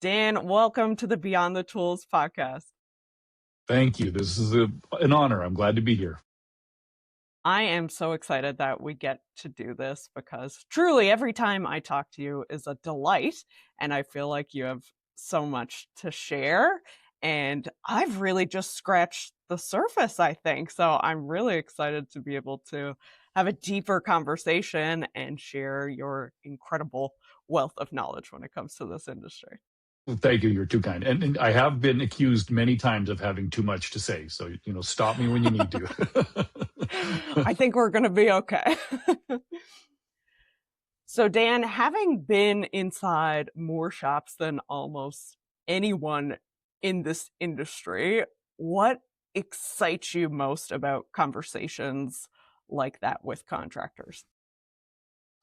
Dan, welcome to the Beyond the Tools podcast. Thank you. This is an honor. I'm glad to be here. I am so excited that we get to do this because truly every time I talk to you is a delight, and I feel like you have so much to share. And I've really just scratched the surface, I think. So I'm really excited to be able to have a deeper conversation and share your incredible wealth of knowledge when it comes to this industry. Well, thank you. You're too kind. And I have been accused many times of having too much to say. So, stop me when you need to. I think we're going to be okay. So, Dan, having been inside more shops than almost anyone in this industry, what excites you most about conversations like that with contractors?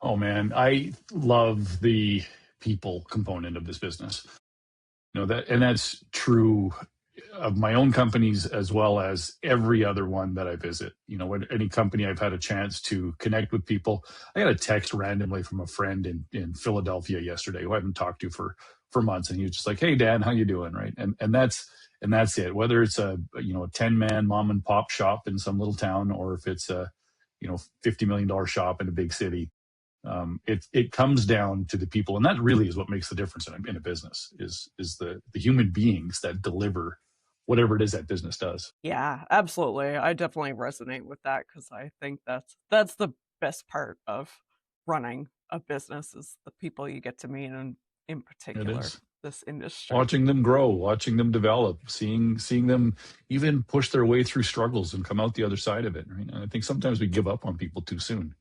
Oh, man. I love the people component of this business. That's true of my own companies as well as every other one that I visit. Any company I've had a chance to connect with people. I got a text randomly from a friend in Philadelphia yesterday who I haven't talked to for months, and he was just like, "Hey Dan, how you doing?" Right, and that's it. Whether it's a 10-man mom and pop shop in some little town, or if it's a $50 million shop in a big city. It comes down to the people, and that really is what makes the difference in a business is the human beings that deliver whatever it is that business does. Yeah, absolutely. I definitely resonate with that because I think that's the best part of running a business is the people you get to meet, and in It particular is this industry. watching them grow, watching them develop, seeing them even push their way through struggles and come out the other side of it. Right? And I think sometimes we give up on people too soon.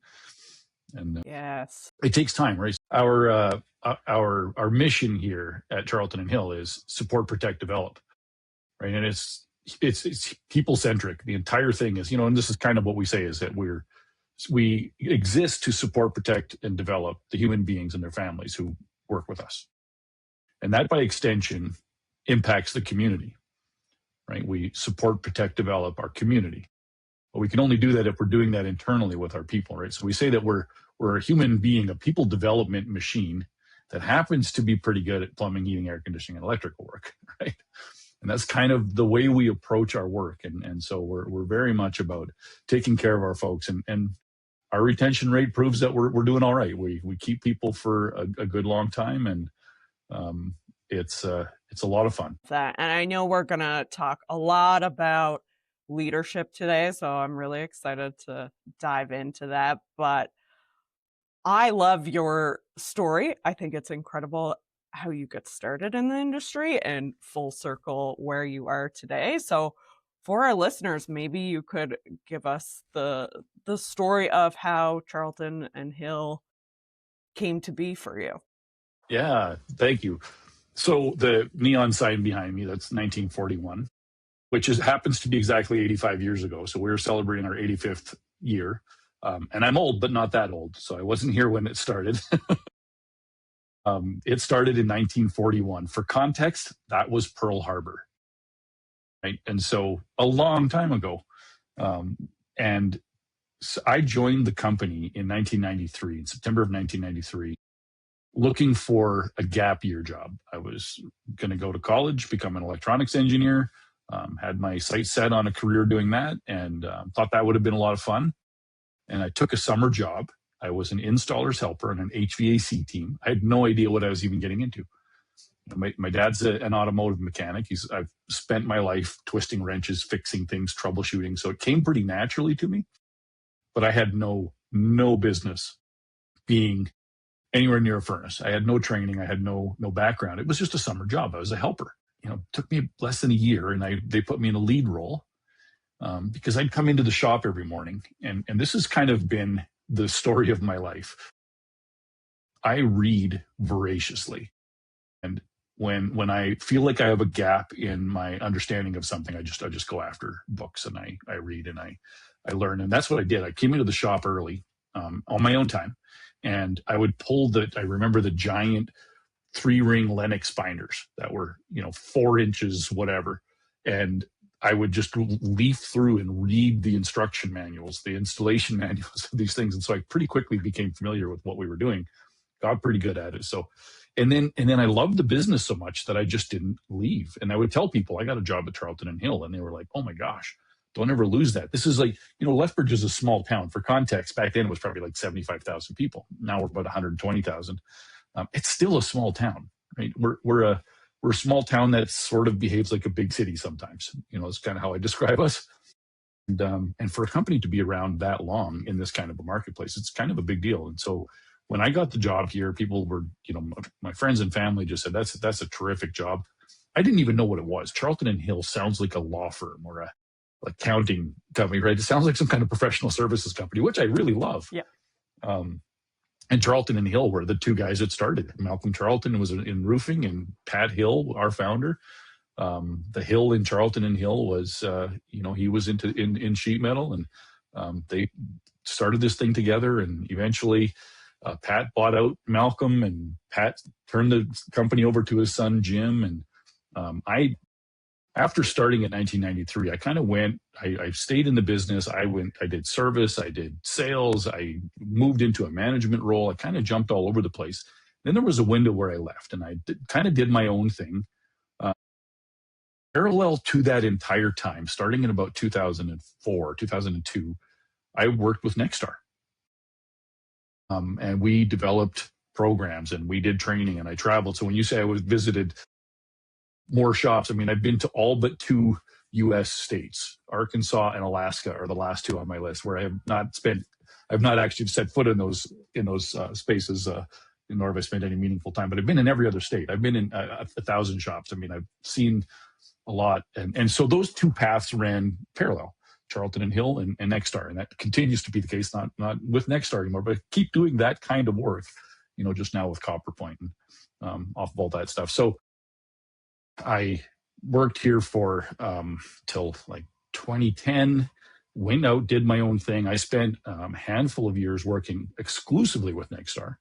And Yes. it takes time, right? Our mission here at Charlton and Hill is support, protect, develop, right? And it's people centric. The entire thing is, and this is kind of what we say is that we exist to support, protect, and develop the human beings and their families who work with us, and that by extension impacts the community, right? We support, protect, develop our community. But we can only do that if we're doing that internally with our people, right? So we say that we're a human being, a people development machine that happens to be pretty good at plumbing, heating, air conditioning, and electrical work, right? And that's kind of the way we approach our work. And so we're very much about taking care of our folks, and our retention rate proves that we're doing all right. We keep people for a good long time, and it's a lot of fun. And I know we're going to talk a lot about leadership today, so I'm really excited to dive into that. But I love your story. I think it's incredible how you get started in the industry and full circle where you are today. So for our listeners, maybe you could give us the story of how Charlton and Hill came to be for you. Yeah, thank you. So the neon sign behind me, that's 1941, which happens to be exactly 85 years ago. So we're celebrating our 85th year. And I'm old, but not that old. So I wasn't here when it started. It started in 1941. For context, that was Pearl Harbor, right? And so a long time ago. And so I joined the company in 1993, in September of 1993, looking for a gap year job. I was going to go to college, become an electronics engineer, had my sights set on a career doing that, and thought that would have been a lot of fun. And I took a summer job. I was an installer's helper on an HVAC team. I had no idea what I was even getting into. My dad's an automotive mechanic. I've spent my life twisting wrenches, fixing things, troubleshooting. So it came pretty naturally to me. But I had no business being anywhere near a furnace. I had no training. I had no background. It was just a summer job. I was a helper. It took me less than a year, and they put me in a lead role because I'd come into the shop every morning. And this has kind of been the story of my life. I read voraciously. And when I feel like I have a gap in my understanding of something, I just go after books, and I read and I learn. And that's what I did. I came into the shop early on my own time. And I would pull I remember the giant 3-ring Lennox binders that were, 4 inches, whatever. And I would just leaf through and read the instruction manuals, the installation manuals of these things. And so I pretty quickly became familiar with what we were doing, got pretty good at it. So And then I loved the business so much that I just didn't leave. And I would tell people I got a job at Charlton and Hill, and they were like, "Oh my gosh, don't ever lose that." This is like, Lethbridge is a small town. For context, back then it was probably like 75,000 people. Now we're about 120,000. It's still a small town, right? We're a small town that sort of behaves like a big city sometimes. It's kind of how I describe us. And for a company to be around that long in this kind of a marketplace, it's kind of a big deal. And so when I got the job here, people were, my friends and family just said, that's a terrific job. I didn't even know what it was. Charlton and Hill sounds like a law firm or a accounting company, right? It sounds like some kind of professional services company, which I really love. Yeah. And Charlton and Hill were the two guys that started. Malcolm Charlton was in roofing, and Pat Hill, our founder. The Hill in Charlton and Hill was, he was in sheet metal, and they started this thing together. And eventually, Pat bought out Malcolm, and Pat turned the company over to his son Jim. And after starting in 1993, I kind of I stayed in the business. I did service, I did sales, I moved into a management role. I kind of jumped all over the place. Then there was a window where I left, and I kind of did my own thing. Parallel to that entire time, starting in about 2004, 2002, I worked with Nexstar. And we developed programs, and we did training, and I traveled. So when you say I visited more shops, I've been to all but 2 U.S. states. Arkansas and Alaska are the last 2 on my list, where I've not actually set foot in those spaces, nor have I spent any meaningful time. But I've been in every other state. I've been in 1,000 shops. I've seen a lot, and so those 2 paths ran parallel. Charlton and Hill and Nexstar, and that continues to be the case. Not with Nexstar anymore, but keep doing that kind of work. Just now with CopperPoint and off of all that stuff. So I worked here for till like 2010, went out, did my own thing. I spent a handful of years working exclusively with Nexstar,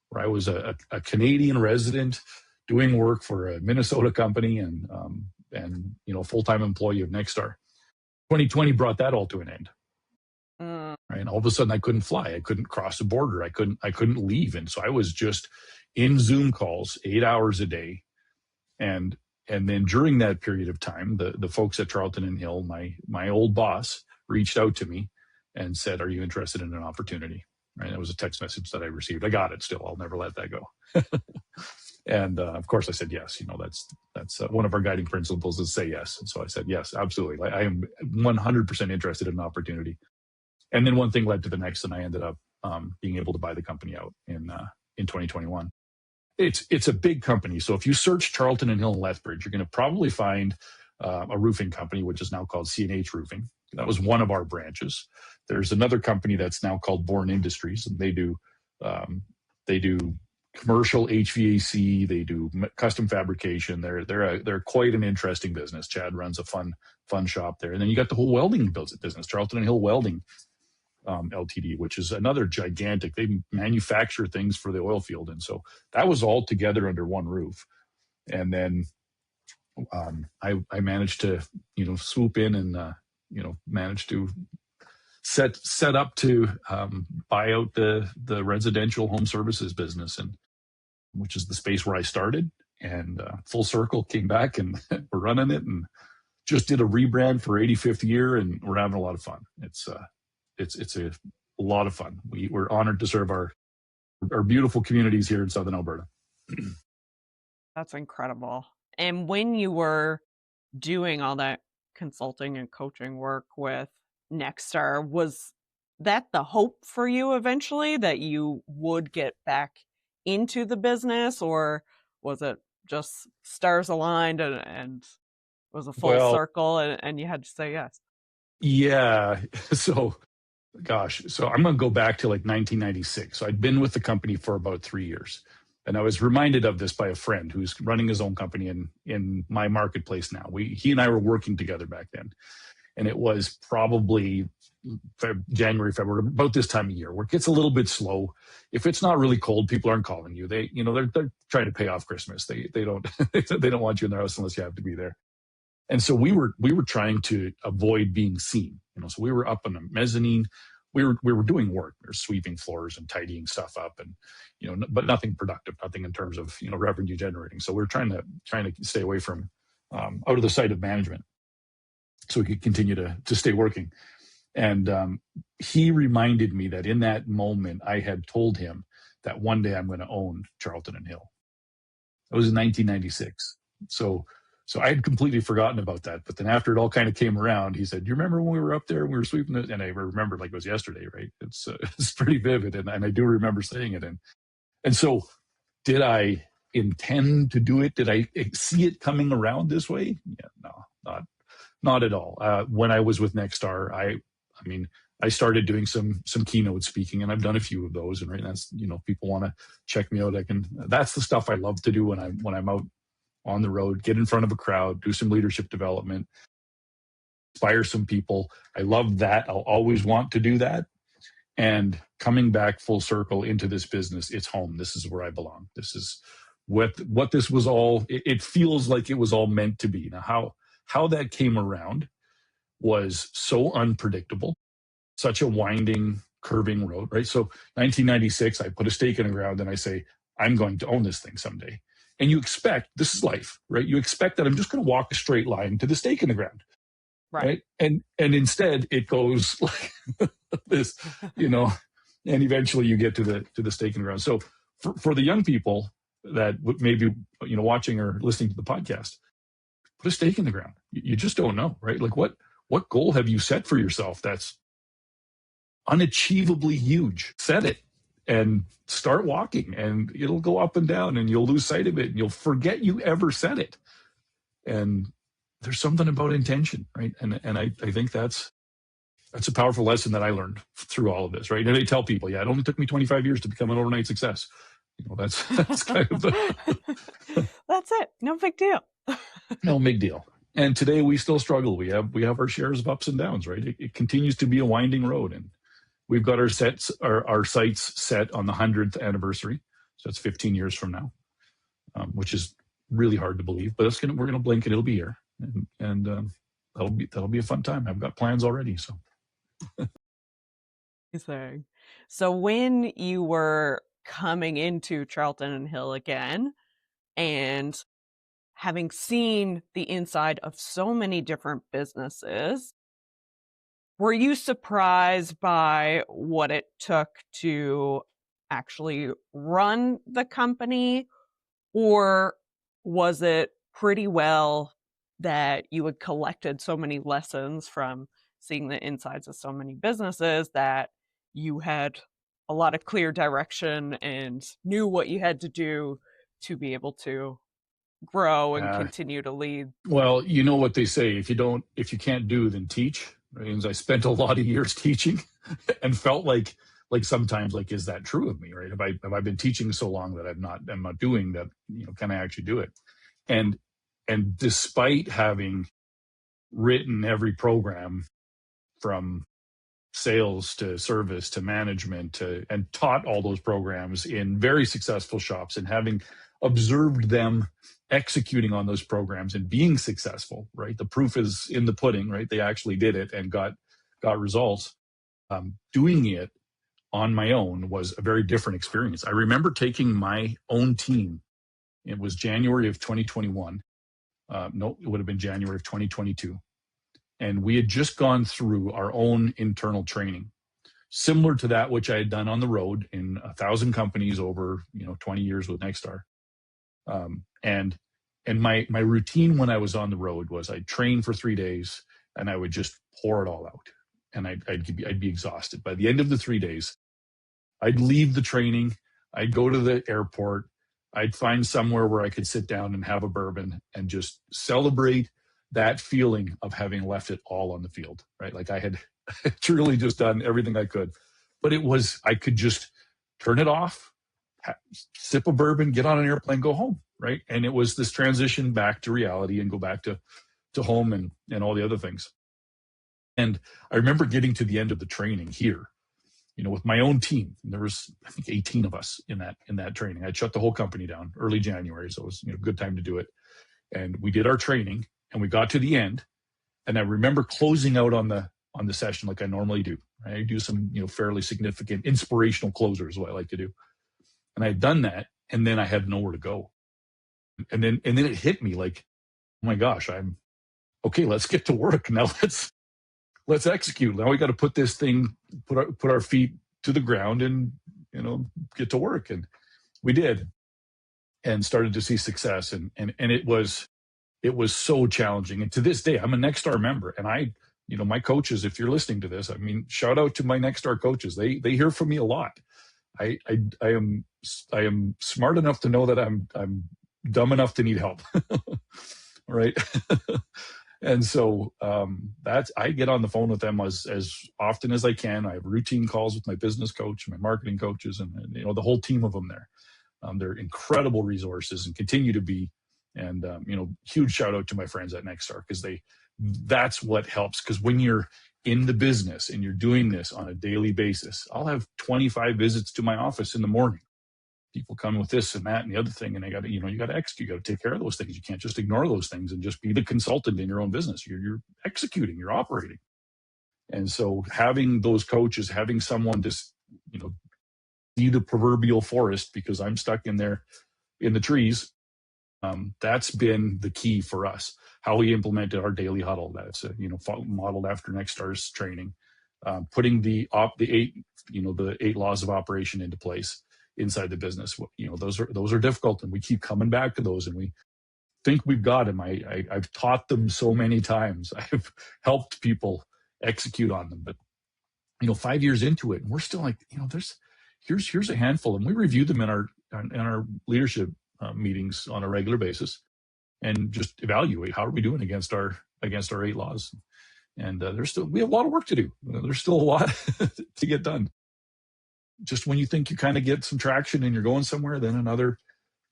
where I was a Canadian resident doing work for a Minnesota company and full-time employee of Nexstar. 2020 brought that all to an end. Right. And all of a sudden I couldn't fly. I couldn't cross the border. I couldn't leave. And so I was just in Zoom calls 8 hours a day. And then during that period of time, the folks at Charlton and Hill, my old boss, reached out to me and said, "Are you interested in an opportunity?" Right. That was a text message that I received. I got it still. I'll never let that go. And of course I said yes. That's one of our guiding principles is say yes. And so I said yes, absolutely. I am 100% interested in an opportunity. And then one thing led to the next, and I ended up being able to buy the company out in 2021. It's a big company. So if you search Charlton and Hill and Lethbridge, you're going to probably find a roofing company, which is now called C&H Roofing. That was one of our branches. There's another company that's now called Bourne Industries, and they do commercial HVAC. They do custom fabrication. They're quite an interesting business. Chad runs a fun shop there. And then you got the whole welding business, Charlton and Hill Welding Ltd, which is another gigantic. They manufacture things for the oil field, and so that was all together under one roof. And then I managed to swoop in and managed to set up to buy out the residential home services business, and which is the space where I started, and full circle came back, and we're running it, and just did a rebrand for 85th year, and we're having a lot of fun. It's a lot of fun. We're honored to serve our beautiful communities here in Southern Alberta. That's incredible. And when you were doing all that consulting and coaching work with Nexstar, was that the hope for you eventually that you would get back into the business, or was it just stars aligned and it was a full circle and you had to say yes? Yeah. So I'm going to go back to like 1996. So I'd been with the company for about 3 years. And I was reminded of this by a friend who's running his own company in my marketplace now. He and I were working together back then. And it was probably January, February, about this time of year, where it gets a little bit slow. If it's not really cold, people aren't calling you. They're trying to pay off Christmas. They don't they don't want you in their house unless you have to be there. And so we were trying to avoid being seen. So we were up on the mezzanine. we were doing work. We were sweeping floors and tidying stuff up, and but nothing productive, nothing in terms of revenue generating. So we're trying to stay away from out of the sight of management, so we could continue to stay working. And he reminded me that in that moment, I had told him that one day I'm going to own Charlton and Hill. That was in 1996. So I had completely forgotten about that. But then after it all kind of came around, he said, "Do you remember when we were up there and we were sweeping it?" And I remember like it was yesterday, right? It's pretty vivid. And I do remember saying it. And so did I intend to do it? Did I see it coming around this way? Yeah, no, not at all. When I was with Nexstar, I started doing some keynote speaking, and I've done a few of those. And right, that's people want to check me out. That's the stuff I love to do when I'm out on the road. Get in front of a crowd, do some leadership development, inspire some people. I love that. I'll always want to do that. And coming back full circle into this business, it's home. This is where I belong. This is what this was all. It feels like it was all meant to be. Now, how that came around was so unpredictable, such a winding, curving road, right? So 1996, I put a stake in the ground and I say, I'm going to own this thing someday. And you expect, this is life, right? You expect that I'm just going to walk a straight line to the stake in the ground, right? And instead it goes like this, and eventually you get to the stake in the ground. So for the young people that may be, watching or listening to the podcast, put a stake in the ground. You just don't know, right? Like what goal have you set for yourself that's unachievably huge? Set it and start walking, and it'll go up and down, and you'll lose sight of it, and you'll forget you ever set it. And there's something about intention, right? And I think that's a powerful lesson that I learned through all of this, right? And I tell people, it only took me 25 years to become an overnight success. That's kind of that's it. No big deal. No big deal. And today we still struggle. We have our shares of ups and downs, right? It continues to be a winding road, and we've got our sights set on the 100th anniversary. So that's 15 years from now, which is really hard to believe. But we're gonna blink and it'll be here, and that'll be a fun time. I've got plans already. So. So when you were coming into Charlton and Hill again, and having seen the inside of so many different businesses, were you surprised by what it took to actually run the company? Or was it pretty well that you had collected so many lessons from seeing the insides of so many businesses that you had a lot of clear direction and knew what you had to do to be able to grow and continue to lead? Well, you know what they say, if you can't do, then teach. Right? And I spent a lot of years teaching and felt like sometimes, like, is that true of me, right? Have I been teaching so long that I'm not doing that, can I actually do it? And despite having written every program from sales to service to management and taught all those programs in very successful shops, and having observed them executing on those programs and being successful, right? The proof is in the pudding, right? They actually did it and got results. Doing it on my own was a very different experience. I remember taking my own team. It was January of 2021. No, it would have been January of 2022. And we had just gone through our own internal training, similar to that which I had done on the road in 1,000 companies over 20 years with Nexstar. And my routine when I was on the road was I'd train for 3 days and I would just pour it all out, and I'd be exhausted. By the end of the 3 days, I'd leave the training, I'd go to the airport, I'd find somewhere where I could sit down and have a bourbon and just celebrate that feeling of having left it all on the field, right? Like I had truly just done everything I could. But I could just turn it off, sip a bourbon, get on an airplane, go home, right? And it was this transition back to reality and go back to home and all the other things. And I remember getting to the end of the training here, with my own team. And there was, I think, 18 of us in that training. I'd shut the whole company down early January, so it was a good time to do it. And we did our training, and we got to the end. And I remember closing out on the session like I normally do. I do some, fairly significant inspirational closers, is what I like to do. And I had done that, and then I had nowhere to go. And then it hit me like, oh my gosh, I'm okay. Let's get to work now. Let's execute. Now we got to put this thing, put our feet to the ground, and get to work. And we did, and started to see success. And it was so challenging. And to this day, I'm a Nexstar member, and my coaches, if you're listening to this, I mean, shout out to my Nexstar coaches. They hear from me a lot. I am smart enough to know that I'm dumb enough to need help. Right. And so I get on the phone with them as often as I can. I have routine calls with my business coach, my marketing coaches, and the whole team of them there. They're incredible resources and continue to be. And huge shout out to my friends at Nexstar, because that's what helps. Because when you're in the business and you're doing this on a daily basis, I'll have 25 visits to my office in the morning. People come with this and that and the other thing, and you got to execute. You got to take care of those things. You can't just ignore those things and just be the consultant in your own business. You're executing, you're operating. And so having those coaches, having someone to see the proverbial forest, because I'm stuck in there in the trees, that's been the key for us. How we implemented our daily huddle, that's modeled after Nexstar's training, putting the 8 laws of operation into place inside the business. Those are difficult, and we keep coming back to those, and we think we've got them. I've taught them so many times. I've helped people execute on them, but 5 years into it, and we're still like, here's a handful, and we review them in our leadership meetings on a regular basis, and just evaluate how are we doing against our 8 laws. And we have a lot of work to do. There's still a lot to get done. Just when you think you kind of get some traction and you're going somewhere, then another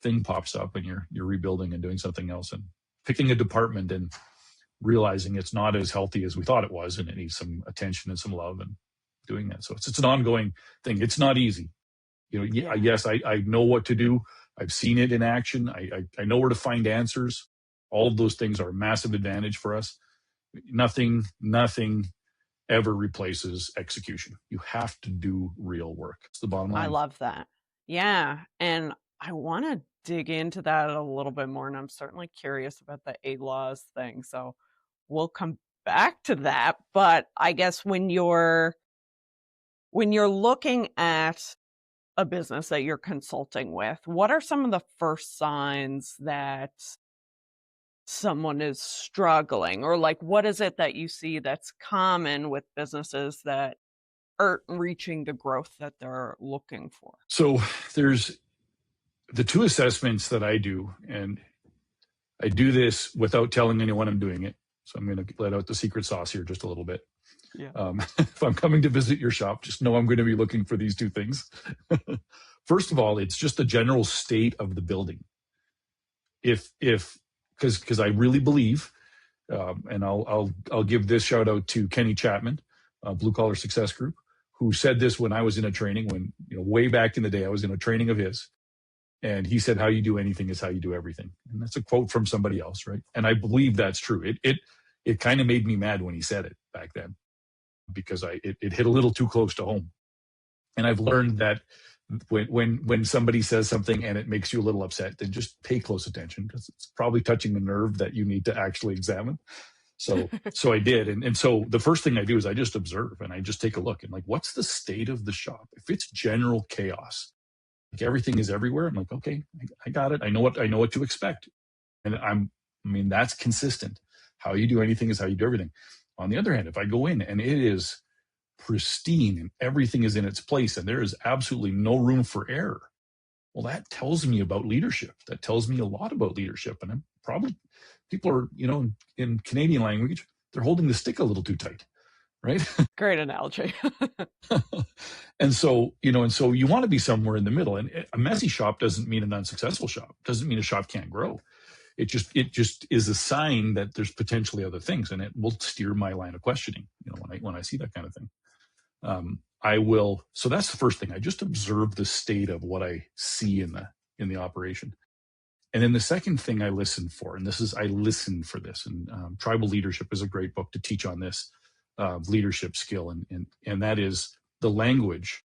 thing pops up, and you're rebuilding and doing something else, and picking a department and realizing it's not as healthy as we thought it was, and it needs some attention and some love, and doing that. So it's an ongoing thing. It's not easy. Yes, I know what to do. I've seen it in action. I know where to find answers. All of those things are a massive advantage for us. Nothing ever replaces execution. You have to do real work. It's the bottom line. I love that. Yeah. And I want to dig into that a little bit more. And I'm certainly curious about the 8 laws thing. So we'll come back to that. But I guess when you're looking at a business that you're consulting with, what are some of the first signs that someone is struggling? Or like, what is it that you see that's common with businesses that aren't reaching the growth that they're looking for? So there's the 2 assessments that I do, and I do this without telling anyone I'm doing it. So I'm going to let out the secret sauce here just a little bit. Yeah. If I'm coming to visit your shop, just know I'm going to be looking for these 2 things. First of all, it's just the general state of the building. Because I really believe, and I'll give this shout out to Kenny Chapman, Blue Collar Success Group, who said this when I was in a training, when way back in the day I was in a training of his, and he said, "How you do anything is how you do everything." And that's a quote from somebody else, right? And I believe that's true. It kind of made me mad when he said it back then, because it hit a little too close to home. And I've learned that when somebody says something and it makes you a little upset, then just pay close attention, because it's probably touching a nerve that you need to actually examine. So I did. And so the first thing I do is I just observe, and I just take a look, and like, what's the state of the shop? If it's general chaos, like everything is everywhere, I'm like, okay, I got it. I know what to expect. And that's consistent. How you do anything is how you do everything. On the other hand, if I go in and it is pristine and everything is in its place and there is absolutely no room for error, well, that tells me about leadership. That tells me a lot about leadership. And I'm probably, people are, in Canadian language, they're holding the stick a little too tight, right? Great analogy. And so you want to be somewhere in the middle. And a messy shop doesn't mean an unsuccessful shop. Doesn't mean a shop can't grow. It just is a sign that there's potentially other things, and it will steer my line of questioning, when I see that kind of thing. So that's the first thing. I just observe the state of what I see in the operation. And then the second thing I listen for, and I listen for this, and Tribal Leadership is a great book to teach on this. leadership skill, and that is the language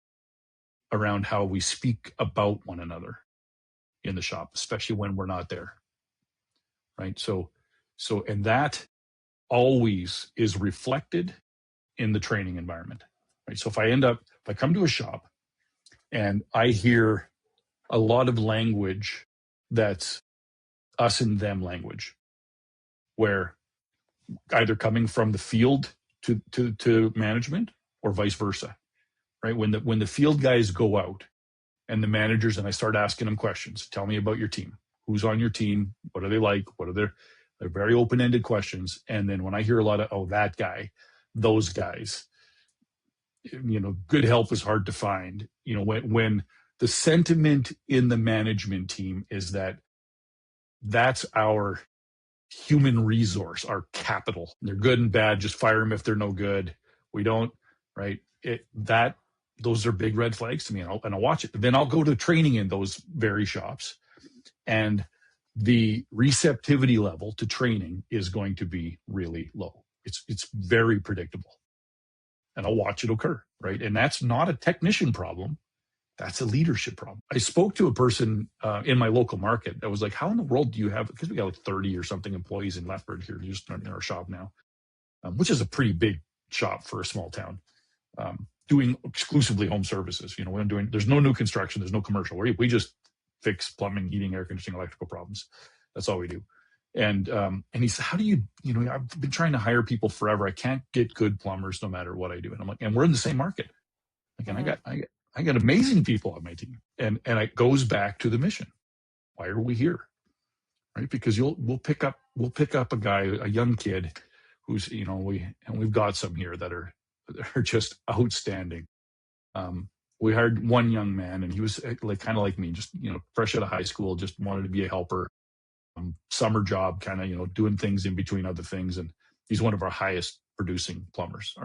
around how we speak about one another in the shop, especially when we're not there, right? And that always is reflected in the training environment, right? So if I come to a shop and I hear a lot of language that's us and them language, where either coming from the field to management or vice versa, right? When the field guys go out and the managers, and I start asking them questions, tell me about your team, who's on your team, what are they like, what are they're very open-ended questions. And then when I hear a lot of, oh, that guy, those guys, good help is hard to find. When the sentiment in the management team is that's our human resource, our capital. They're good and bad. Just fire them if they're no good. We don't, right? Those are big red flags to me, and I'll watch it. Then I'll go to training in those very shops, and the receptivity level to training is going to be really low. It's very predictable, and I'll watch it occur, right? And that's not a technician problem. That's a leadership problem. I spoke to a person in my local market that was like, how in the world do you have, because we got like 30 or something employees in Lethbridge here, just in our shop now, which is a pretty big shop for a small town, doing exclusively home services. There's no new construction, there's no commercial. We just fix plumbing, heating, air conditioning, electrical problems. That's all we do. And he said, how do you, I've been trying to hire people forever. I can't get good plumbers no matter what I do. And I'm like, and we're in the same market. Like, and I got amazing people on my team, and it goes back to the mission. Why are we here, right? Because we'll pick up a guy, a young kid, who's we've got some here that are just outstanding. We hired one young man, and he was kind of like me, just fresh out of high school, just wanted to be a helper, summer job, kind of doing things in between other things, and he's one of our highest producing plumbers.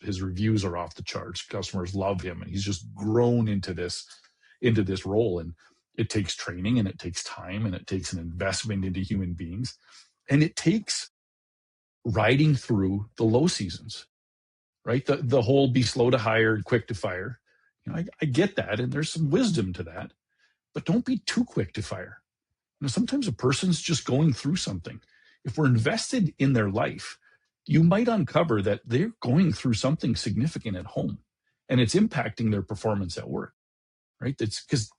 His reviews are off the charts. Customers love him, and he's just grown into this role. And it takes training, and it takes time, and it takes an investment into human beings, and it takes riding through the low seasons, right? The whole be slow to hire and quick to fire. I get that, and there's some wisdom to that, but don't be too quick to fire. Sometimes a person's just going through something. If we're invested in their life, you might uncover that they're going through something significant at home, and it's impacting their performance at work, right? That's because,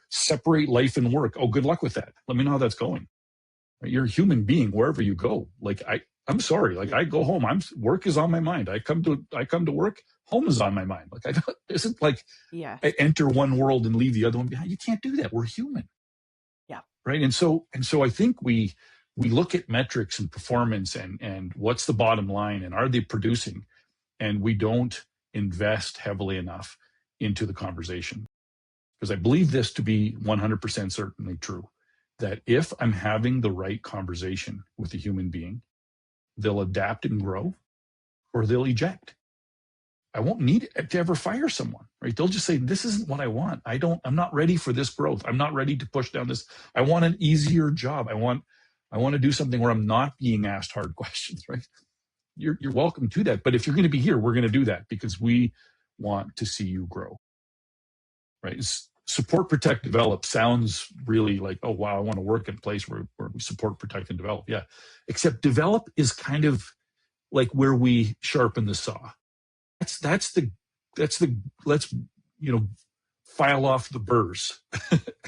separate life and work. Oh, good luck with that. Let me know how that's going. Right? You're a human being wherever you go. I'm sorry. I go home. Work is on my mind. I come to work. Home is on my mind. Isn't yeah. I enter one world and leave the other one behind. You can't do that. We're human. Yeah. Right. And so I think we look at metrics and performance and what's the bottom line and are they producing, and we don't invest heavily enough into the conversation. Because I believe this to be 100% certainly true, that if I'm having the right conversation with a human being, they'll adapt and grow, or they'll eject. I won't need to ever fire someone, right? They'll just say, this isn't what I want. I'm not ready for this growth. I'm not ready to push down this. I want an easier job. I want to do something where I'm not being asked hard questions, right? You're welcome to that. But if you're going to be here, we're going to do that because we want to see you grow, right? Support, protect, develop sounds really like, oh, wow, I want to work in a place where we support, protect, and develop. Yeah. Except develop is kind of like where we sharpen the saw. That's the let's file off the burrs.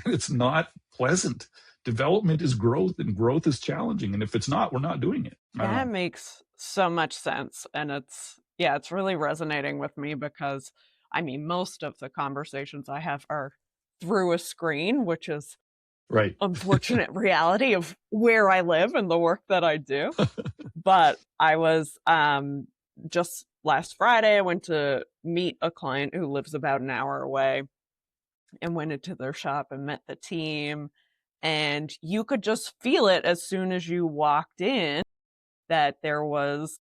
It's not pleasant. Development is growth, and growth is challenging. And if it's not, we're not doing it. That makes so much sense. And it's really resonating with me because most of the conversations I have are through a screen, which is right. Unfortunate reality of where I live and the work that I do. But I was just last Friday, I went to meet a client who lives about an hour away and went into their shop and met the team. And you could just feel it as soon as you walked in that there was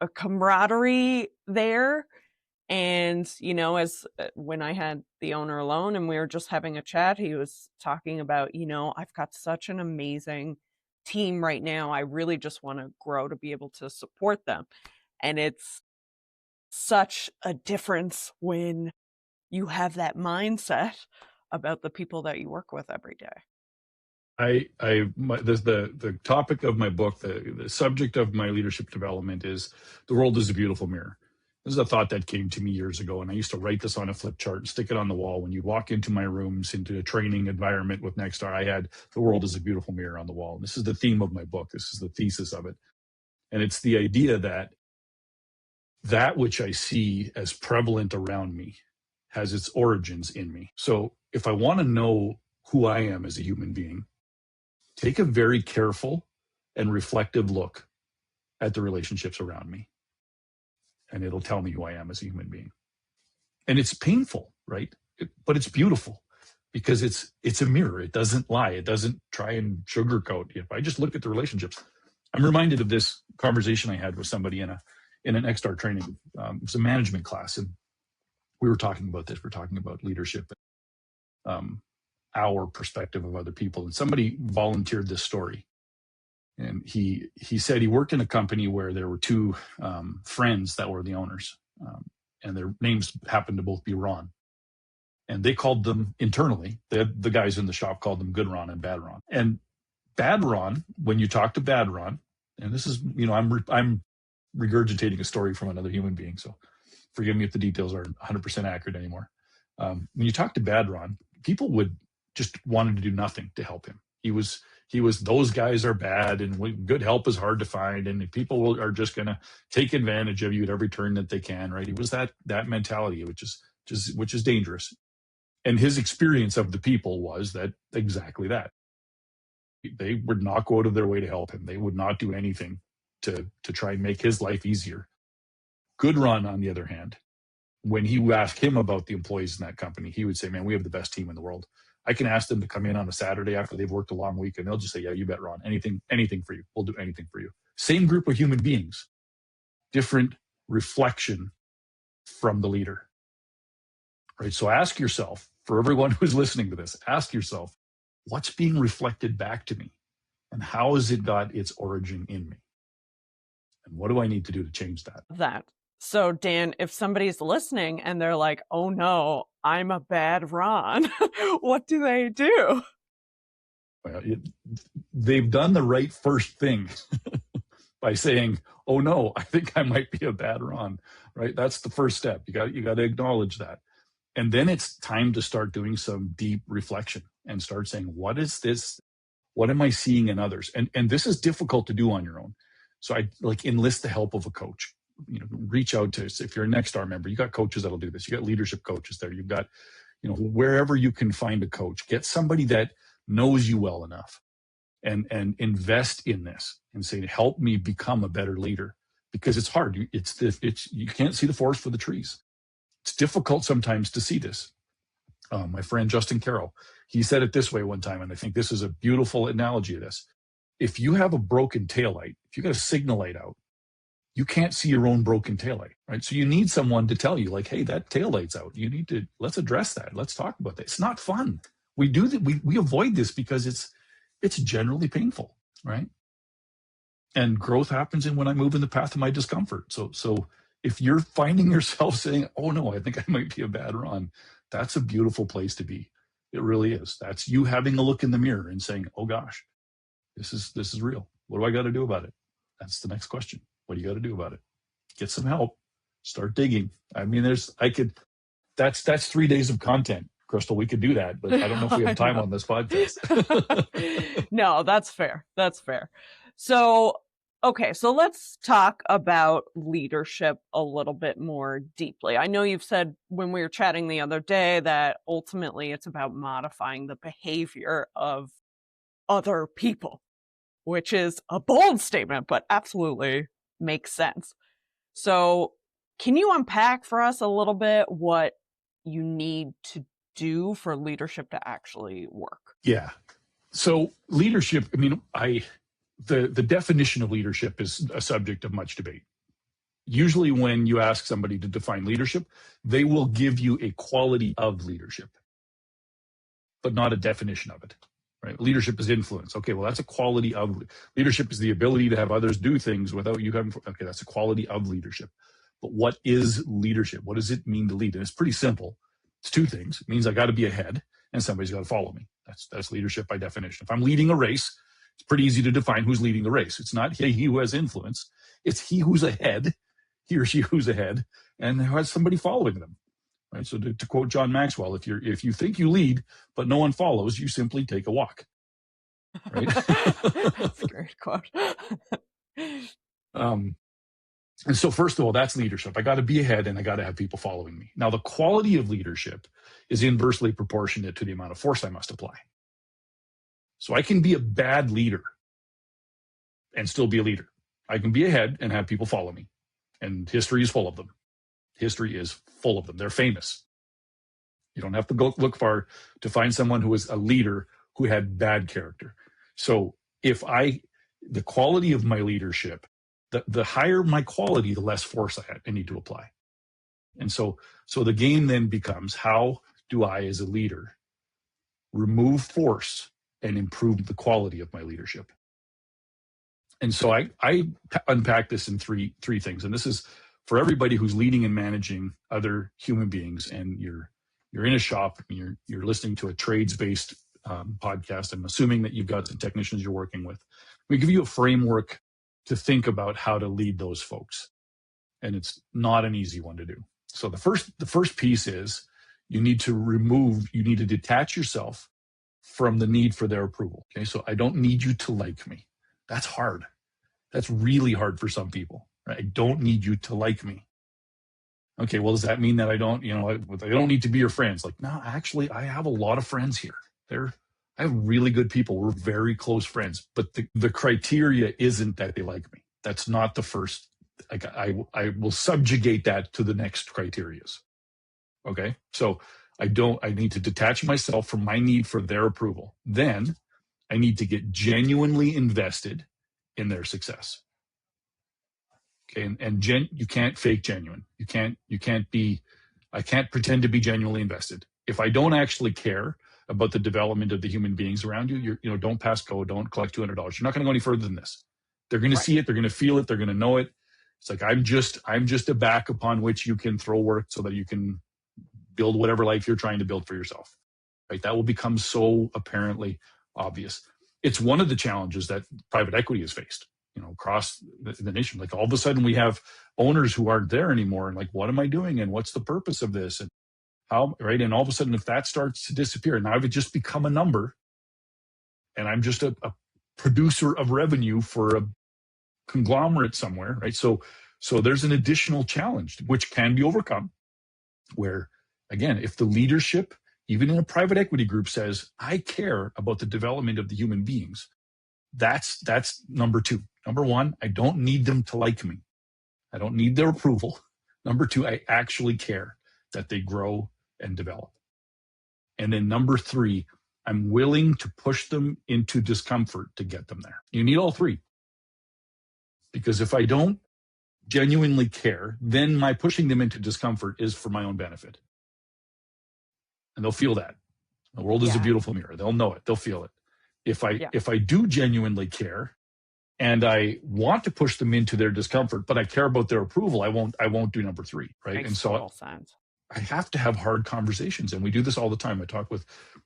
a camaraderie there. And, as when I had the owner alone and we were just having a chat, he was talking about, I've got such an amazing team right now. I really just want to grow to be able to support them. And it's such a difference when you have that mindset about the people that you work with every day. The topic of my book, the subject of my leadership development is the world is a beautiful mirror. This is a thought that came to me years ago, and I used to write this on a flip chart and stick it on the wall. When you walk into my rooms, into a training environment with Nexstar, I had the world is a beautiful mirror on the wall. And this is the theme of my book. This is the thesis of it. And it's the idea that which I see as prevalent around me has its origins in me. So if I want to know who I am as a human being, take a very careful and reflective look at the relationships around me, and it'll tell me who I am as a human being. And it's painful, right? But it's beautiful because it's a mirror. It doesn't lie. It doesn't try and sugarcoat. If I just look at the relationships, I'm reminded of this conversation I had with somebody in an Nexstar training. It was a management class, and we were talking about this. We're talking about leadership, our perspective of other people. And somebody volunteered this story. And he said he worked in a company where there were two friends that were the owners. And their names happened to both be Ron. And they called them internally, the guys in the shop called them Good Ron and Bad Ron. And Bad Ron, when you talk to Bad Ron, and this is, I'm regurgitating a story from another human being, so forgive me if the details aren't 100% accurate anymore. When you talk to Bad Ron, people would just wanted to do nothing to help him. He was those guys are bad, and good help is hard to find, and people are just going to take advantage of you at every turn that they can, right? It was that mentality, which is dangerous. And his experience of the people was that exactly that. They would not go out of their way to help him. They would not do anything to try and make his life easier. Good Ron, on the other hand, when he asked him about the employees in that company, he would say, man, we have the best team in the world. I can ask them to come in on a Saturday after they've worked a long week, and they'll just say, yeah, you bet, Ron, anything for you. We'll do anything for you. Same group of human beings, different reflection from the leader, right? So ask yourself, for everyone who's listening to this, ask yourself, what's being reflected back to me? And how has it got its origin in me? And what do I need to do to change that? So, Dan, if somebody's listening and they're like, oh no, I'm a bad Ron, what do they do? Well, they've done the right first thing by saying, oh no, I think I might be a bad Ron, right? That's the first step. You got to acknowledge that. And then it's time to start doing some deep reflection and start saying, what is this? What am I seeing in others? And this is difficult to do on your own. So I enlist the help of a coach. Reach out to, if you're a Nexstar member, you got coaches that'll do this. You got leadership coaches there. You've got, wherever you can find a coach, get somebody that knows you well enough and invest in this and say, help me become a better leader, because it's hard. You can't see the forest for the trees. It's difficult sometimes to see this. My friend, Justin Carroll, he said it this way one time, and I think this is a beautiful analogy of this. If you have a broken taillight, if you got a signal light out, you can't see your own broken taillight, right? So you need someone to tell you, like, hey, that taillight's out. Let's address that. Let's talk about that. It's not fun. We do that. We avoid this because it's generally painful, right? And growth happens when I move in the path of my discomfort. So if you're finding yourself saying, oh no, I think I might be a bad Ron, that's a beautiful place to be. It really is. That's you having a look in the mirror and saying, oh gosh, this is real. What do I got to do about it? That's the next question. What do you got to do about it? Get some help. Start digging. I mean, that's 3 days of content, Crystal. We could do that, but I don't know if we have time on this podcast. No, that's fair. That's fair. So, okay, so let's talk about leadership a little bit more deeply. I know you've said when we were chatting the other day that ultimately it's about modifying the behavior of other people, which is a bold statement, but absolutely makes sense. So can you unpack for us a little bit what you need to do for leadership to actually work? Yeah. So leadership, I mean, the definition of leadership is a subject of much debate. Usually when you ask somebody to define leadership, they will give you a quality of leadership, but not a definition of it. right? Leadership is influence. Okay, well, that's a quality of leadership is the ability to have others do things without you having, okay, that's a quality of leadership. But what is leadership? What does it mean to lead? And it's pretty simple. It's two things. It means I got to be ahead and somebody's got to follow me. That's leadership by definition. If I'm leading a race, it's pretty easy to define who's leading the race. It's not he who has influence. It's he who's ahead, he or she who's ahead, and has somebody following them. Right. So to quote John Maxwell, if you think you lead but no one follows, you simply take a walk. Right. That's a great quote. And so first of all, that's leadership. I got to be ahead and I got to have people following me. Now, the quality of leadership is inversely proportionate to the amount of force I must apply. So I can be a bad leader and still be a leader. I can be ahead and have people follow me. And history is full of them. History is full of them. They're famous. You don't have to go look far to find someone who was a leader who had bad character. So the quality of my leadership, the higher my quality, the less force I need to apply. And so the game then becomes, how do I, as a leader, remove force and improve the quality of my leadership? And so I unpack this in three things. And this is for everybody who's leading and managing other human beings, and you're in a shop, and you're listening to a trades-based podcast. I'm assuming that you've got some technicians you're working with. We give you a framework to think about how to lead those folks. And it's not an easy one to do. So the first piece is you need to detach yourself from the need for their approval. Okay. So I don't need you to like me. That's hard. That's really hard for some people. Right? I don't need you to like me. Okay. Well, does that mean that I don't need to be your friends? Like, no, actually I have a lot of friends here. I have really good people. We're very close friends, but the criteria isn't that they like me. That's not the first. Like I will subjugate that to the next criterias. Okay. So I need to detach myself from my need for their approval. Then I need to get genuinely invested in their success. Okay. And you can't fake genuine. I can't pretend to be genuinely invested. If I don't actually care about the development of the human beings around you, don't pass go, don't collect $200. You're not going to go any further than this. They're going to see it. They're going to feel it. They're going to know it. It's like, I'm just a back upon which you can throw work so that you can build whatever life you're trying to build for yourself. Right. That will become so apparently obvious. It's one of the challenges that private equity has faced, across the nation. Like all of a sudden we have owners who aren't there anymore. And like, what am I doing? And what's the purpose of this? And how, right? And all of a sudden, if that starts to disappear, now I've just become a number, and I'm just a producer of revenue for a conglomerate somewhere, right? So there's an additional challenge which can be overcome. Where, again, if the leadership, even in a private equity group, says, "I care about the development of the human beings," that's number two. Number one, I don't need them to like me. I don't need their approval. Number two, I actually care that they grow and develop. And then number three, I'm willing to push them into discomfort to get them there. You need all three. Because if I don't genuinely care, then my pushing them into discomfort is for my own benefit. And they'll feel that. The world is a beautiful mirror. They'll know it. They'll feel it. If I do genuinely care and I want to push them into their discomfort, but I care about their approval, I won't do number three. Right. Makes and so total sense. I have to have hard conversations, and we do this all the time. I talk with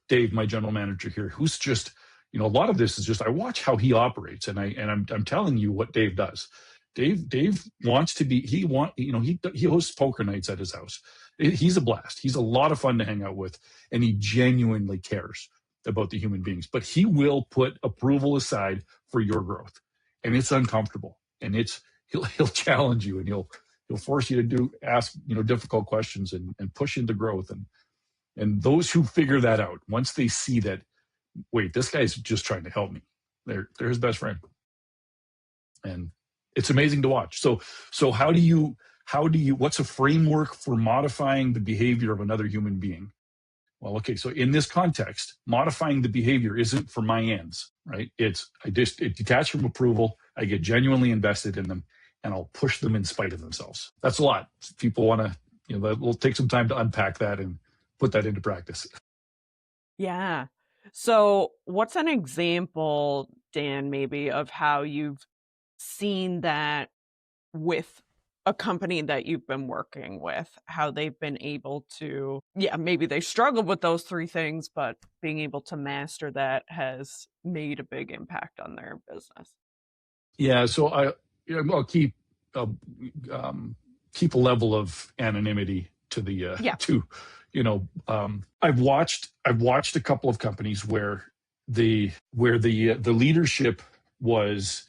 Dave, my general manager here, who's just, a lot of this is just, I watch how he operates, and I'm telling you what Dave does. Dave wants to be, he hosts poker nights at his house. He's a blast. He's a lot of fun to hang out with, and he genuinely cares about the human beings, but he will put approval aside for your growth, and it's uncomfortable, and he'll challenge you, and he'll force you to ask difficult questions and push into growth. And those who figure that out, once they see that, wait, this guy's just trying to help me, they're his best friend. And it's amazing to watch. So how do you what's a framework for modifying the behavior of another human being? Well, okay, so in this context, modifying the behavior isn't for my ends, right? It detach from approval. I get genuinely invested in them, and I'll push them in spite of themselves. That's a lot. People want to, we'll take some time to unpack that and put that into practice. Yeah. So, what's an example, Dan, maybe of how you've seen that with a company that you've been working with, how they've been able to, yeah, maybe they struggled with those three things, but being able to master that has made a big impact on their business. Yeah, so I'll uh, keep a level of anonymity to the Yeah. to I've watched a couple of companies where the leadership was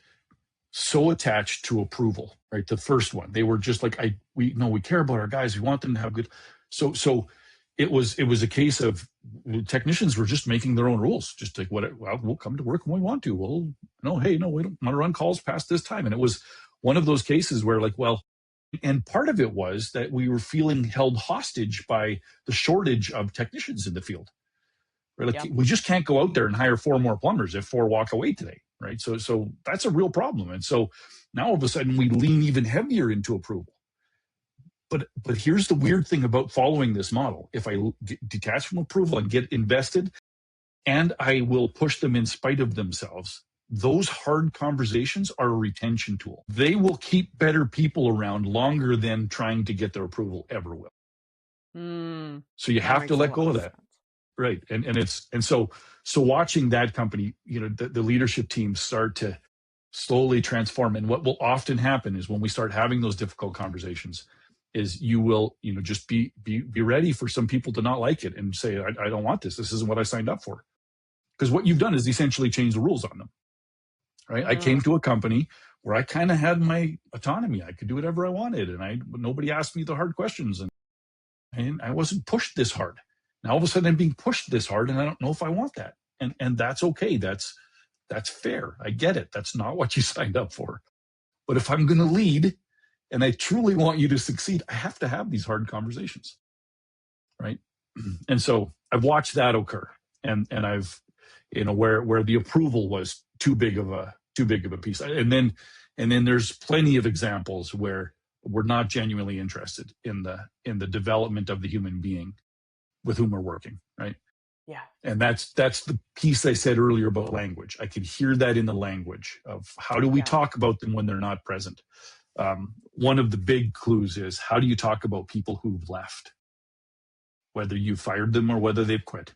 so attached to approval, right? The first one, they were just like, we care about our guys, we want them to have good. So it was a case of technicians were just making their own rules, just like, what, well, we'll come to work when we want to. Well, no, hey, no, we don't want to run calls past this time. And it was one of those cases where, like, well, and part of it was that we were feeling held hostage by the shortage of technicians in the field. Right? Like, Yep. we just can't go out there and hire four more plumbers if four walk away today, right? So that's a real problem. And so now all of a sudden we lean even heavier into approval. But here's the weird thing about following this model. If I detach from approval and get invested, and I will push them in spite of themselves, those hard conversations are a retention tool. They will keep better people around longer than trying to get their approval ever will. So you That have to makes a let lot go of of that. sense. Right. And so watching that company, the leadership team start to slowly transform. And what will often happen is when we start having those difficult conversations, is you will, just be ready for some people to not like it and say, I don't want this. This isn't what I signed up for. Because what you've done is essentially change the rules on them. Right. I came Mm, to a company where I kind of had my autonomy. I could do whatever I wanted, and nobody asked me the hard questions, and I wasn't pushed this hard. Now all of a sudden I'm being pushed this hard, and I don't know if I want that. And that's okay. That's fair. I get it. That's not what you signed up for. But if I'm going to lead and I truly want you to succeed, I have to have these hard conversations, right? And so I've watched that occur, and I've, where the approval was too big of a piece, and then there's plenty of examples where we're not genuinely interested in the development of the human being with whom we're working, right? yeah. And that's the piece I said earlier about language. I could hear that in the language of how do we Yeah. talk about them when they're not present. One of the big clues is, how do you talk about people who've left, whether you fired them or whether they've quit?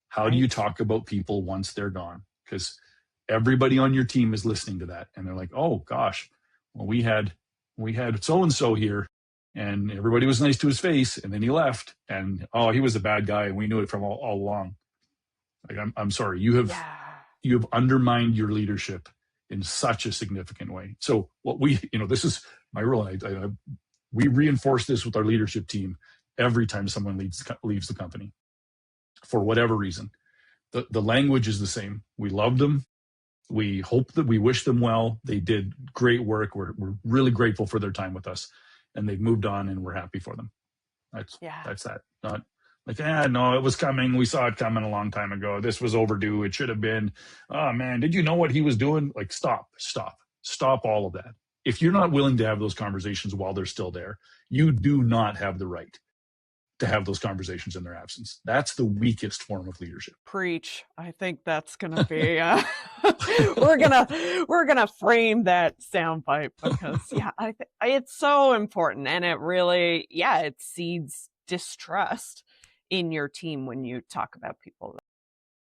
How do you Right. talk about people once they're gone? Because everybody on your team is listening to that, and they're like, oh gosh, well, we had so and so here, and everybody was nice to his face, and then he left, and oh, he was a bad guy, and we knew it from all along. Like, I'm sorry, Yeah. you have undermined your leadership in such a significant way. So what this is my role. We reinforce this with our leadership team every time someone leaves the company for whatever reason. The language is the same. We love them. We hope that we wish them well. They did great work. We're really grateful for their time with us, and they've moved on, and we're happy for them. That's Yeah. that's that. Not like, no, it was coming. We saw it coming a long time ago. This was overdue. It should have been. Oh man, did you know what he was doing? Like, stop all of that. If you're not willing to have those conversations while they're still there, you do not have the right to have those conversations in their absence. That's the weakest form of leadership. Preach. I think that's gonna be we're gonna frame that soundbite because yeah, it's so important, and it really, yeah, it seeds distrust in your team when you talk about people.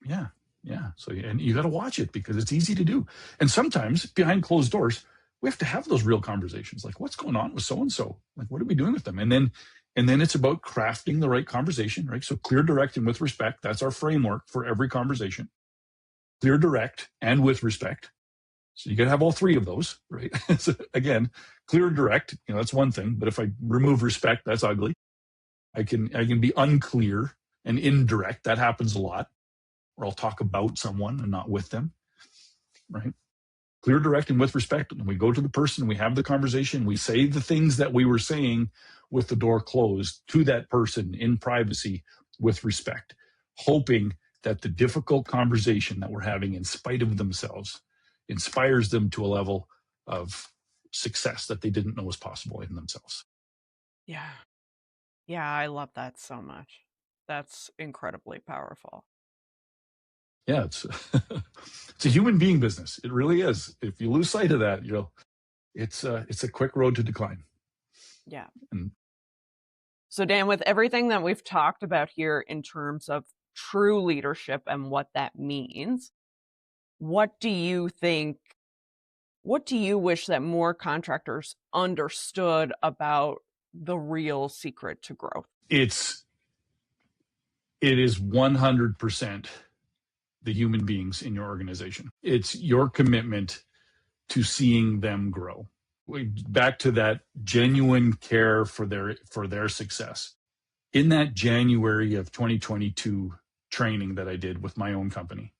Yeah. Yeah. So, and you got to watch it because it's easy to do. And sometimes behind closed doors, we have to have those real conversations. Like, what's going on with so and so? Like, what are we doing with them? And then it's about crafting the right conversation, right? So clear, direct, and with respect. That's our framework for every conversation. Clear, direct, and with respect. So you got to have all three of those, right? So again, clear and direct, that's one thing. But if I remove respect, that's ugly. I can be unclear and indirect. That happens a lot. Or I'll talk about someone and not with them, right? Clear, direct, and with respect. And we go to the person, we have the conversation, we say the things that we were saying with the door closed to that person in privacy with respect, hoping that the difficult conversation that we're having, in spite of themselves, inspires them to a level of success that they didn't know was possible in themselves. Yeah. Yeah, I love that so much. That's incredibly powerful. Yeah, it's it's a human being business. It really is. If you lose sight of that, it's a quick road to decline. Yeah. And So, Dan, with everything that we've talked about here in terms of true leadership and what that means, what do you think? What do you wish that more contractors understood about the real secret to growth? it is 100% the human beings in your organization. It's your commitment to seeing them grow. Back to that genuine care for their success. In that January of 2022 training that I did with my own company,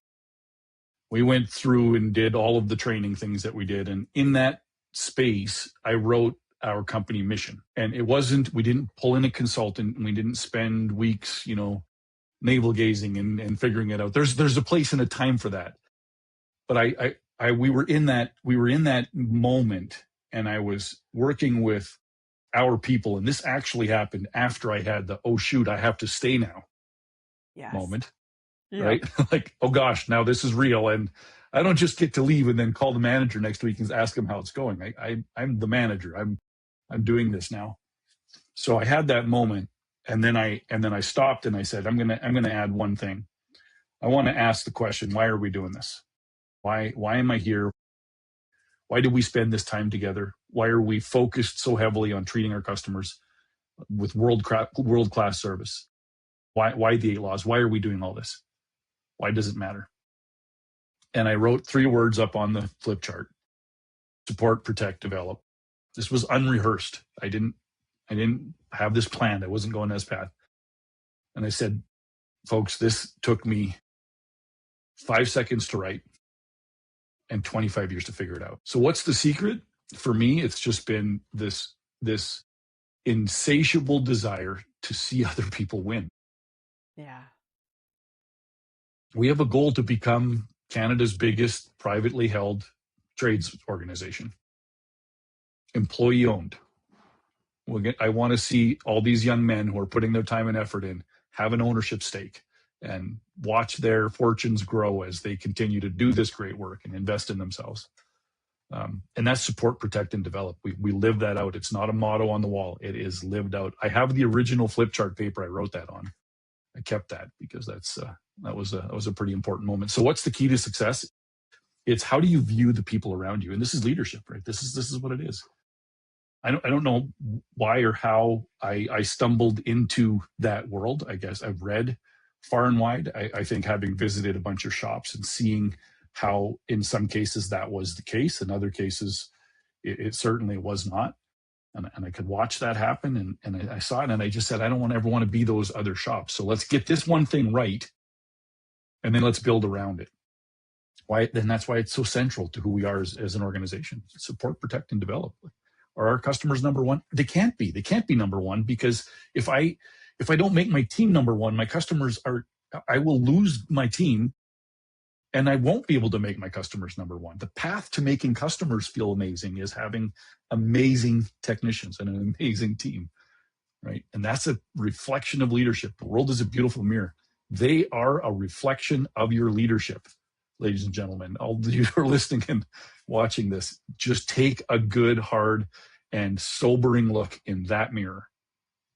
we went through and did all of the training things that we did. And in that space, I wrote our company mission. And we didn't pull in a consultant, and we didn't spend weeks, navel gazing and figuring it out. There's a place and a time for that. But we were in that moment, and I was working with our people. And this actually happened after I had the, oh shoot, I have to stay now moment. Yeah. Right? Like, oh gosh, now this is real. And I don't just get to leave and then call the manager next week and ask him how it's going. I'm the manager. I'm doing this now. So I had that moment, and then I stopped and I said, I'm gonna add one thing. I want to ask the question, why are we doing this? Why am I here? Why did we spend this time together? Why are we focused so heavily on treating our customers with world-class service? Why the 8 laws? Why are we doing all this? Why does it matter? And I wrote 3 words up on the flip chart: support, protect, develop. This was unrehearsed. I didn't have this planned. I wasn't going this path. And I said, folks, this took me 5 seconds to write and 25 years to figure it out. So what's the secret? For me, it's just been this insatiable desire to see other people win. Yeah. We have a goal to become Canada's biggest privately held trades organization, employee owned. I want to see all these young men who are putting their time and effort in have an ownership stake and watch their fortunes grow as they continue to do this great work and invest in themselves. And that's support, protect, and develop. We live that out. It's not a motto on the wall. It is lived out. I have the original flip chart paper I wrote that on. I kept that because that was a pretty important moment. So what's the key to success? It's how do you view the people around you? And this is leadership, right? This is what it is. I don't know why or how I stumbled into that world. I guess I've read far and wide. I think having visited a bunch of shops and seeing how in some cases that was the case, in other cases it certainly was not. And I could watch that happen, and I saw it, and I just said, I don't ever want to be those other shops. So let's get this one thing right, and then let's build around it. Then that's why it's so central to who we are as an organization. Support, protect, and develop. Are our customers number one? They can't be. They can't be number one, because if I don't make my team number one, my customers I will lose my team, and I won't be able to make my customers number one. The path to making customers feel amazing is having amazing technicians and an amazing team, right? And that's a reflection of leadership. The world is a beautiful mirror. They are a reflection of your leadership, ladies and gentlemen. All of you who are listening and watching this, just take a good, hard, and sobering look in that mirror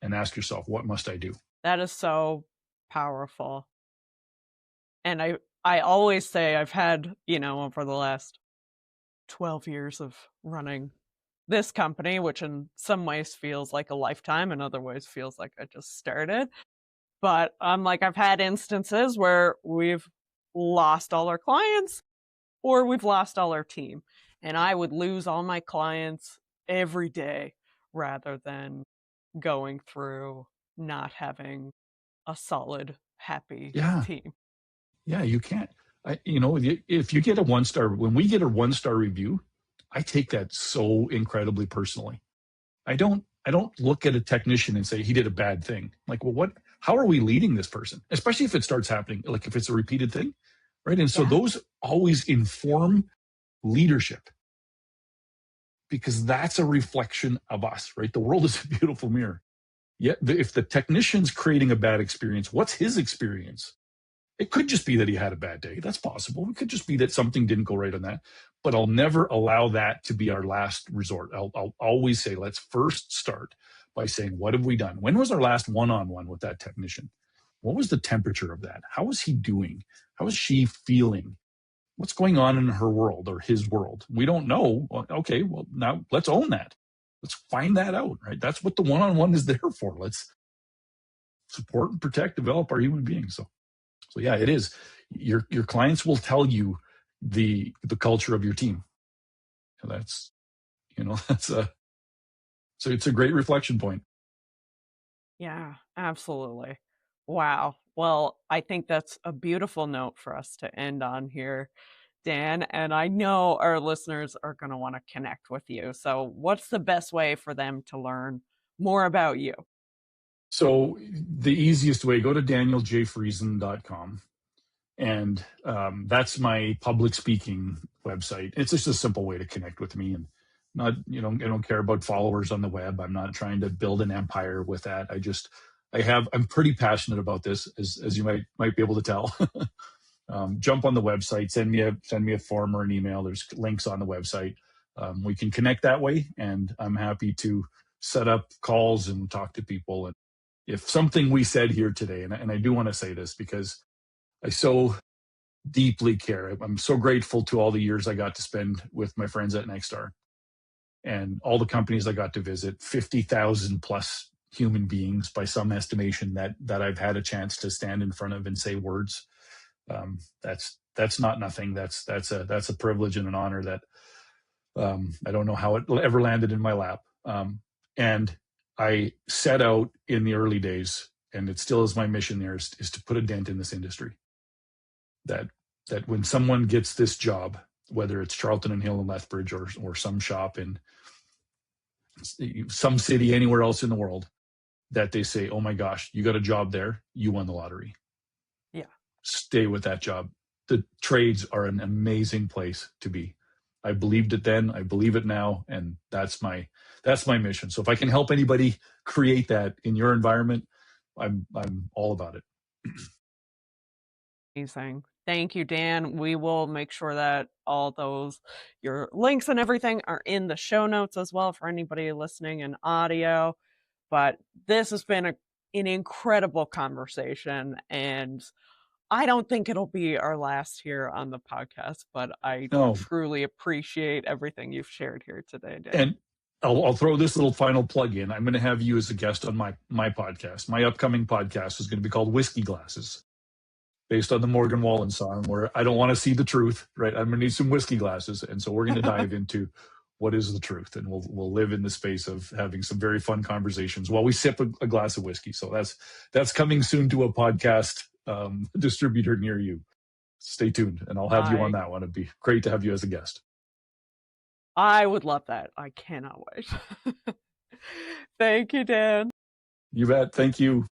and ask yourself, what must I do? That is so powerful. And I always say I've had, over the last 12 years of running this company, which in some ways feels like a lifetime, in other ways feels like I just started. But I've had instances where we've lost all our clients or we've lost all our team. And I would lose all my clients every day rather than going through not having a solid, happy team. Yeah, you can't. If you get a 1-star, when we get a 1-star review, I take that so incredibly personally. I don't look at a technician and say he did a bad thing. Like, well, how are we leading this person? Especially if it starts happening, like if it's a repeated thing, right? And so those always inform leadership, because that's a reflection of us, right? The world is a beautiful mirror. Yet if the technician's creating a bad experience, what's his experience? It could just be that he had a bad day. That's possible. It could just be that something didn't go right on that. But I'll never allow that to be our last resort. I'll always say, let's first start by saying, what have we done? When was our last one-on-one with that technician? What was the temperature of that? How was he doing? How is she feeling? What's going on in her world or his world? We don't know. Well, okay, well, now let's own that. Let's find that out, right? That's what the one-on-one is there for. Let's support and protect, develop our human beings. So yeah, it is. Your clients will tell you the culture of your team. And that's that's a so it's a great reflection point. Yeah, absolutely. Wow. Well, I think that's a beautiful note for us to end on here, Dan. And I know our listeners are going to want to connect with you. So, what's the best way for them to learn more about you? So the easiest way, go to danieljfriesen.com. And that's my public speaking website. It's just a simple way to connect with me, and not, I don't care about followers on the web. I'm not trying to build an empire with that. I'm pretty passionate about this, as you might be able to tell. Jump on the website, send me a form or an email. There's links on the website. We can connect that way, and I'm happy to set up calls and talk to people. And if something we said here today, and I do want to say this because I so deeply care. I'm so grateful to all the years I got to spend with my friends at Nexstar and all the companies I got to visit, 50,000 plus human beings by some estimation that I've had a chance to stand in front of and say words. That's not nothing. That's a privilege and an honor that I don't know how it ever landed in my lap. And I set out in the early days, and it still is my mission there, is to put a dent in this industry. That when someone gets this job, whether it's Charlton and Hill and Lethbridge or some shop in some city anywhere else in the world, that they say, oh my gosh, you got a job there, you won the lottery. Yeah. Stay with that job. The trades are an amazing place to be. I believed it then, I believe it now, and that's my mission. So if I can help anybody create that in your environment, I'm all about it. Amazing. Thank you, Dan. We will make sure that all those, your links and everything are in the show notes as well for anybody listening in audio. But this has been an incredible conversation. And I don't think it'll be our last here on the podcast, but I No. truly appreciate everything you've shared here today, Dan. And I'll throw this little final plug in. I'm going to have you as a guest on my podcast. My upcoming podcast is going to be called Whiskey Glasses, based on the Morgan Wallen song, where I don't want to see the truth, right? I'm going to need some whiskey glasses. And so we're going to dive into what is the truth. And we'll live in the space of having some very fun conversations while we sip a glass of whiskey. So that's coming soon to a podcast distributor near you. Stay tuned, and I'll have you on that one. It'd be great to have you as a guest. I would love that. I cannot wait. Thank you, Dan. You bet. Thank you.